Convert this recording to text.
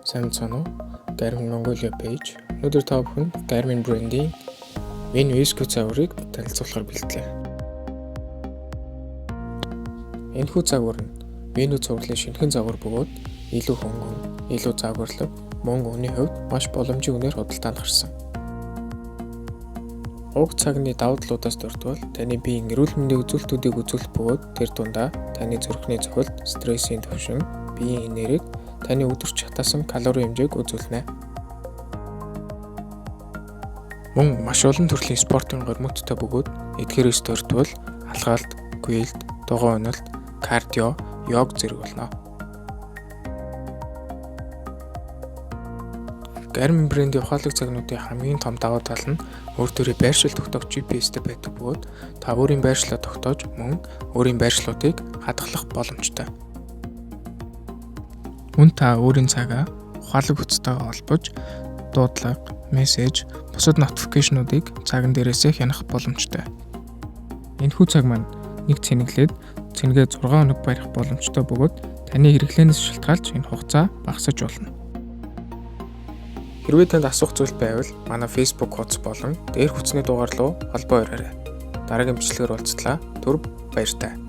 Сайн байна уу? Garmin Mongolia page. Өнөөдөр та бүхэн Garmin brand-ийн Venu ESQ загварыг танилцуулахаар бэлтлээ. Энэхүү загвар нь Venu цувралын шинэхэн загвар бөгөөд илүү хөнгөн, илүү загварлаг, мөн үнийн хувьд маш боломжийн үнээр худалдаанд гарсан. Уг цагны давуу талуудаас дурдвал таны биеийн эрүүл мэндийн үзүүлэлтүүдийг үзүүлэх бөгөөд тэр дундаа таны зүрхний цохилт, стрессийн түвшин, биеийн энерги, таны өдөрч хатаасан калорийн хэмжээг үзүүлнэ. Мөн маш олон төрлийн спортын гормонтой бөгөөд эдгээрээс дурдвал алгаалт, гүйлт, дугуй уналт, кардио, йог зэрэг болно. Garmin брендийн ухаалаг цагнуудын хамгийн том давуу тал нь өөр төрлийн байршил тогтоох GPS-тэй байдаг бөгөөд та өөрийн байршлаа тогтоож мөн өөрийн байршлуудыг хадгалах боломжтой. Мөн та өөрийн цагаа ухаалаг утастайгаа холбож дуудлага, мессеж, бусад нотификейшнуудыг цаган дээрээсээ хянах боломжтой. Энэхүү цаг маань нэг цэнэглээд цэнгээ 6 хоног барих боломжтой бөгөөд таны хэрэглээнээс шалтгаалж энэ хугацаа багасж болно. Хэрвээ танд асуух зүйл байвал манай Facebook хуудас болон дээрх утасны дугаар руу холбоо өрөөрэй. Дараагийн бичлэгээр уулзтлаа. Түр баяртай.